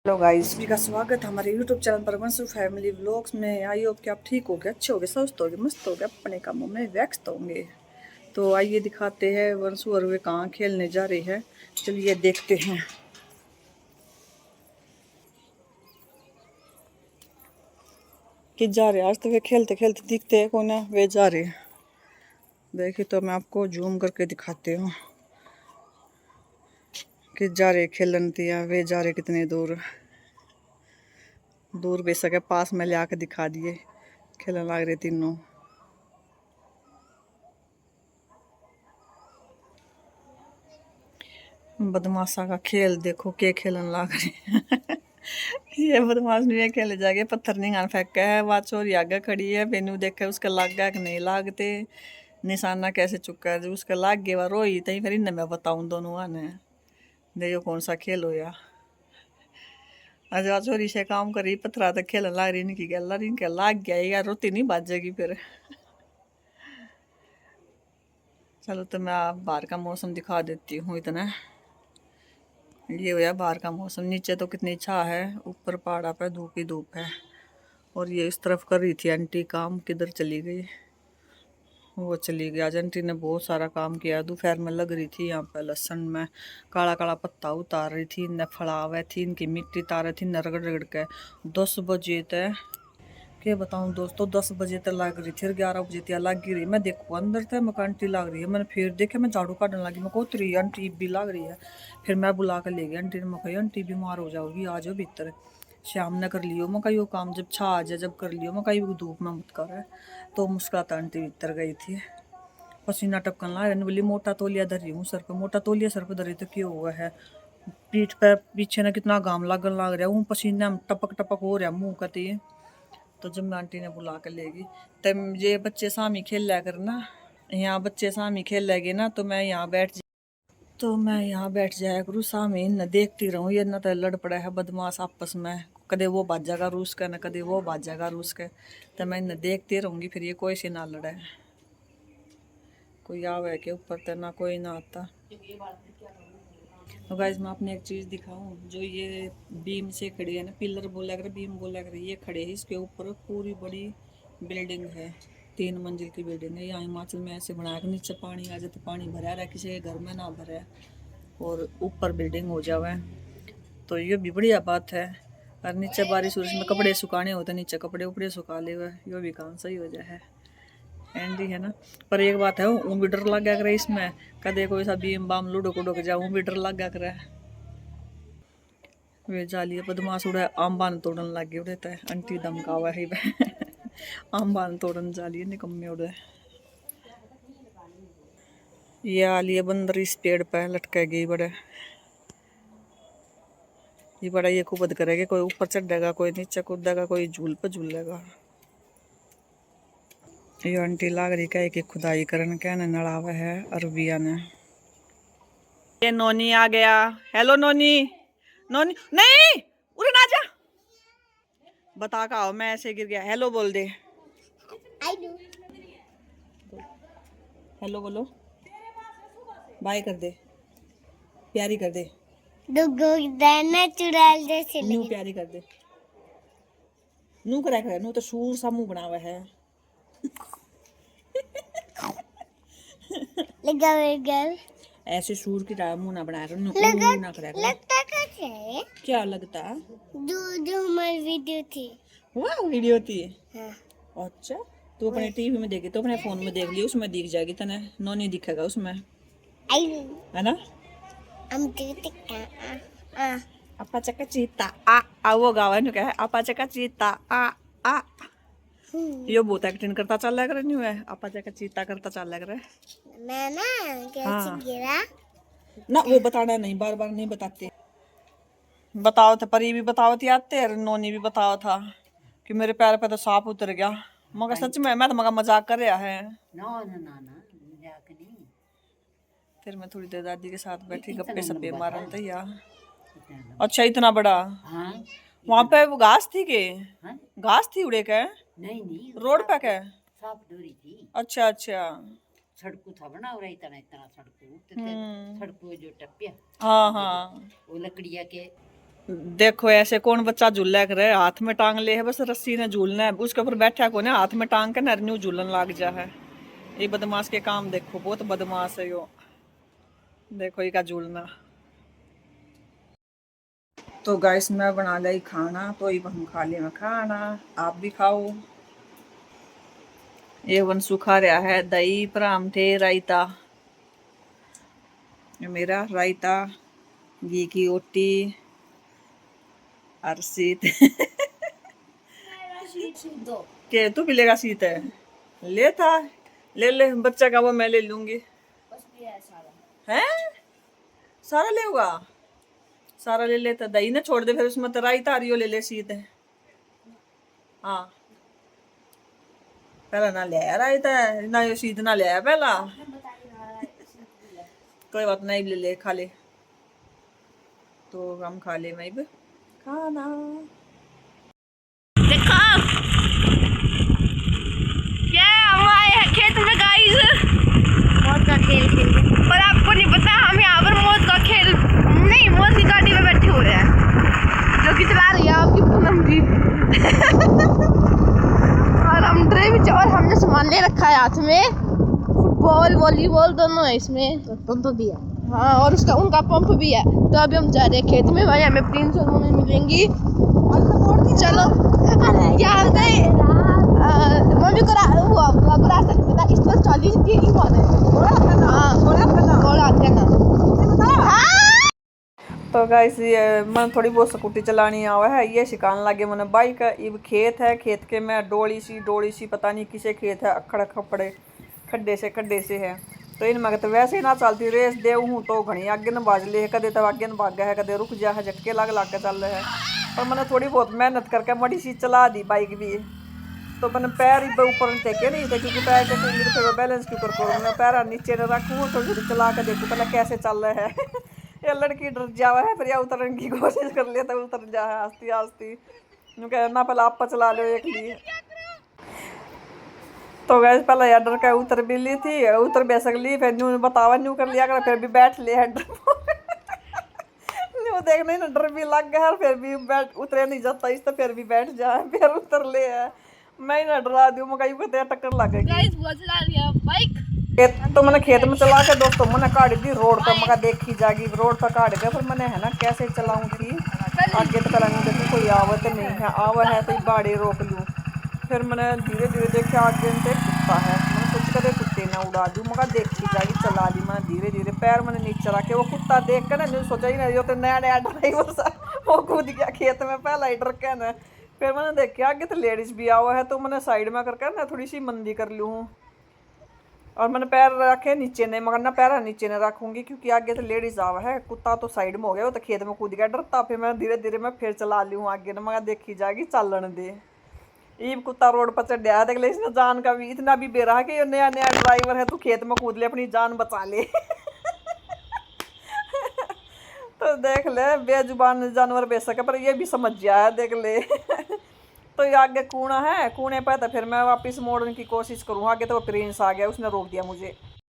Hello guys, सभी का स्वागत है हमारे यूट्यूब चैनल पर वंशु फैमिली व्लॉग्स में। आई होप कि आप ठीक होगे, अच्छे होगे, स्वस्थ होगे, मस्त होगे, अपने कामों में व्यस्त होंगे। तो आइए दिखाते हैं वंशु और वे कहाँ खेलने जा रहे हैं। चलिए देखते हैं। कि जा रहे हैं आज तो वे खेलते खेलते दिखते हैं कौन है, वे जा रहे हैं। देखिए तो मैं आपको जूम करके दिखाती हूँ कि जा रहे खेलन दिया, वे जा रहे कितने दूर दूर बेशक है, पास में ले आके दिखा दिए। खेलने लग रहे तीनों। बदमाशा का खेल देखो, के खेलन लग रहे ये बदमाश नहीं खेले जाके, पत्थर नहीं गान फेंका है। बात छोरी आगे खड़ी है, बेनू देखे उसका लाग गया कि नहीं लागते, निशाना कैसे चुका है। जो उसका लाग गया रोई तई, फिर इन्हें मैं बताऊं दोनों आने देखो कौन सा खेल होया। आज छोरी से काम करी, पत्थरा तक खेलन लाग रही, इनकी गल इनके लाग गया यार, रोती नहीं बाजेगी फिर। चलो तो मैं आप बाहर का मौसम दिखा देती हूँ इतना। ये हो बाहर का मौसम, नीचे तो कितनी छा है, ऊपर पहाड़ा पे धूप ही धूप है। और ये इस तरफ कर रही थी आंटी काम, किधर चली गई? वो चली गई। आज आंटी ने बहुत सारा काम किया। दोपहर में लग रही थी यहाँ पे लहसुन में, काला काला पत्ता उतार रही थी, इनने फड़ावे थी, इनकी मिट्टी तार रही थी, रगड़ रगड़ के 10 बजे तक। क्या बताऊँ दोस्तों, 10 बजे तक लग रही थी, 11 बजे तक लग रही। मैं देखो अंदर तक मैं आंटी लग रही है, मैंने फिर देखे, मैं झाड़ू काटने लगी, मैं कोतरी आंटी भी लग रही है। फिर मैं बुला कर ले गई आंटी ने, मैं कही आंटी बीमार हो जाओगी, आ जाओ भीतर। शाम ने कर लियो मैं कही वो काम, जब छा आ जाए जब कर लियो मैं कही, धूप में मत कर। तो मुस्कुराता आंटी भीतर गई थी। पसीना टपकन लगा रहा, बोली मोटा तौलिया धरी हूँ सर पे, मोटा तौलिया सर पे धरी तो क्यों हुआ है? पीठ पे पीछे ना कितना घाम लगन लग रहा हूँ, पसीना टपक टपक हो रहा मुंह कती। तो जब मैं आंटी ने बुला कर लेगी, तब ये बच्चे सामी खेल लिया करना, यहाँ बच्चे सामी खेल लेगे ना, तो मैं यहाँ बैठ जाया करूँ सामी, न देखती रहूँ। ये न तो लड़ पड़ा है बदमाश आपस में, कदे वो बाजेगा रूस का, न कदे वो बाजेगा रूस के। तो मैं इन्हें देखती रहूँगी, फिर ये कोई से ना लड़े। कोई आवे के ऊपर तो ना कोई ना आता। तो गाइस मैं आपने एक चीज़ दिखाऊं, जो ये बीम से खड़ी है ना, पिलर बोला कर, बीम बोला कर, ये खड़े है, इसके ऊपर पूरी बड़ी बिल्डिंग है। 3 मंजिल की बिल्डिंग है। यहाँ हिमाचल में ऐसे बनाया कि नीचे पानी आ जाए तो पानी भरा रहा, किसी के घर में ना भरे और ऊपर बिल्डिंग हो जावे, तो ये भी बढ़िया बात है। और नीचे बारिश वारिश में कपड़े सुखाने होते, नीचे कपड़े उपड़े सुखा ले हुए, ये भी काम सही हो जाए एंडी है ना। पर एक बात है, ऊँ भी डर लग गया करे इसमें, कदे कोई सा बीम बाम लुढ़क उड़क जाऊँ भी डर लग गया करे। वे जालिए बदमाश उड़े, आम बान तोड़न लग गए उड़े, तय आंटी धमकावा है आम बान तोड़न जालिए निकम्मे उड़े। ये आलिए बंदर इस पेड़ पे लटके गई बड़े, ये बड़ा ये कुबद करेगा, कोई ऊपर चढ़ेगा, कोई नीचे कूदेगा, कोई झूल पे झूलेगा। ये आंटी लाग रही कहे कि खुदाई करन के ने नड़ावे है अरबिया ने। ये नोनी आ गया। हेलो नोनी। नोनी नहीं, उरे ना जा, बता का आओ, मैं ऐसे गिर गया। हेलो बोल दे, हेलो बोलो, बाय कर दे, प्यारी कर दे, नू प्यारी कर दे, नू करा कर, नू तो सूर सा मुंह बनावा है। ऐसे सूर की तरह मुंह ना बनाया कर, नू ना करा कर। लगता क्या लगता? जो हमारी वीडियो थी, वाह वीडियो थी। हाँ। अच्छा, तू अपने टीवी में देखी तो अपने फोन में देख लियो, उसमें दिख जाएगी तने, नोनी दिखेगा उसमें, है ना? आपा चका चीता आ वो गावा नु क्या है, आपा चका चीता आ यो बहुत एक्टिंग करता चल लग रहा नहीं है, आपा चका चीता करता चल लग रहा है। मैं ना कैसे गिरा ना, वो बताना नहीं, बार बार नहीं बताते। बताओ था, परी भी बताओ थी आते, और नोनी भी बताओ था कि मेरे पैर पे तो सांप उतर गया। मगर सच में मैं तो मगर मजाक कर रहा है। ना ना ना ना मजाक नहीं। फिर मैं थोड़ी देर दादी के साथ बैठी, गप्पे सप्पे मारन था यार। अच्छा इतना बड़ा? हाँ। वहाँ पे वो घास थी के? हाँ? घास थी उड़े के? नहीं नहीं, रोड पे के सांप डोरी थी। अच्छा अच्छा, सड़कू था बना और इतना इतना सड़कू, सड़कू जो टप्पिया, हाँ हाँ, वो लकड़िया के देखो ऐसे कौन बच्चा झूला करे, हाथ में टांग ले है बस रस्सी ने झूलना है, उसके ऊपर बैठा को ना हाथ में टांग के नरन्यू झूलन लाग जा है। ये बदमाश के काम देखो, बहुत बदमाश है यो। देखो ये का झूलना। तो गाइस मैं बना ली खाना, तो ये हम खा ले खाना, आप भी खाओ। ये वन सुखा रहा है दही परांठे रायता, मेरा रायता, घी की रोटी, अर्षित के तू पिलेगा शीत है, ले था ले ले बच्चा का वो मैं ले लूंगी। हैं सारा ले होगा, सारा ले लेता, दही ना छोड़ दे फिर उसमें तो रायता रियो ले ले शीत है। हाँ पहला ना ले आया रायता ना, ये शीत ना ले आया पहला। कोई बात नहीं, ले ले खा ले, तो हम खा ले मैं भी खाना। देखो ये हम आए हैं खेत में गाइस, मौत का खेल खेल, पर आपको नहीं पता हम यहाँ पर मौत का खेल नहीं, मौत की गाड़ी में बैठे हुए हैं जो कि चला रही है आपकी पूनम जी और हम ड्राइव, और हमने सामान ले रखा है हाथ में, फुटबॉल वॉलीबॉल दोनों है इसमें, पंप भी है। हाँ और उसका उनका पंप भी है। तो अभी हम जा रहे हैं खेत में, भाई हमें प्रिंस और मम्मी मिलेंगी। चलो यार मम्मी को रास्ता पता, इस पर 40 की कौन है। तो गाइस ये मन थोड़ी बहुत स्कूटी चलानी आवा है, ये सिखाने लगे मैंने बाइक। ये खेत है, खेत के में डोली सी पता नहीं किसे खेत है, अखड़ खपड़े खड्डे से है। तो इन मगत वैसे ही ना चलती रेस दे हूँ तो घनी आगे न बाज ले, कदे तो आगे न भागा है, कदे रुक जा है, झटके लाग के चल रहे हैं। पर मैंने थोड़ी बहुत मेहनत करके मड़ी सी चला दी बाइक भी। तो मैंने पैर ही ऊपर टेके नहीं थे, क्योंकि पैर टेकेंगे तो फिर बैलेंस क्यों करूँ, मैं पैर नीचे न रखूँ, थोड़ी थोड़ी चला के देखूँ पहले कैसे चल रहा है ये लड़की डर जावा है, फिर या उतरने की कोशिश कर लिया तो उतर जा है आस्ती आस्ती, ना पहले आप चला लो एक लिए। तो गैस पहले यार डर का उतर भी ली थी, उतर भी सकली, फिर न्यू बतावा न्यू कर लिया कर, फिर भी बैठ लिया है न्यू देख नहीं ना डर भी लग गया है, फिर भी बैठ उतरे नहीं जाता इस, तो फिर भी बैठ जाए, फिर उतर ले है। मैं ना डरा दूँ मकई को टक्कर लगेगी। तो मैंने खेत में चला के दोस्तों मैंने काट दी रोड पर, मगर देखी जाएगी रोड पर काट गया, पर मैंने है ना कैसे चलाऊँ थी आगे तो करेंगे, देखो कोई आवत नहीं है, आवा है तो बाड़ी रोक लूँ। फिर मैंने धीरे धीरे देखा आगे से कुत्ता है, मैंने सोच कर कुत्ते ना उड़ा दूँ, मगर देखी जाएगी चला ली। मैंने धीरे धीरे पैर मैंने नीचे रखे, वो कुत्ता देख कर ना सोचा ही नहीं, तो नया ड्राइवर सा वो कूद गया खेत में पहला ही डर के ना। फिर मैंने देखा आगे तो लेडीज भी आवा है, तो मैंने साइड में करके ना थोड़ी सी मंदी कर लूँ, और मैंने पैर रखे नीचे नहीं, मगर ना पैर नीचे नहीं रखूंगी क्योंकि आगे तो लेडीज आवा है, कुत्ता तो साइड में हो गया, वो तो खेत में कूद गया डरता। फिर मैं धीरे धीरे मैं फिर चला ली हूँ आगे, ना मगर देखी जाएगी चालन दे। ये कुत्ता रोड पर चढ़ गया, देख ले इसने जान का भी इतना भी बेरा है कि ये नया नया ड्राइवर है, तू खेत में कूद ले अपनी जान बचा ले तो देख ले बेजुबान जानवर बेशक है, पर ये भी समझ गया है, देख ले तो ये आगे कूड़ा है, कूड़े पर तो फिर मैं वापस मोड़ने की कोशिश करूँ, आगे तो वो प्रिंस आ गया, उसने रोक दिया मुझे।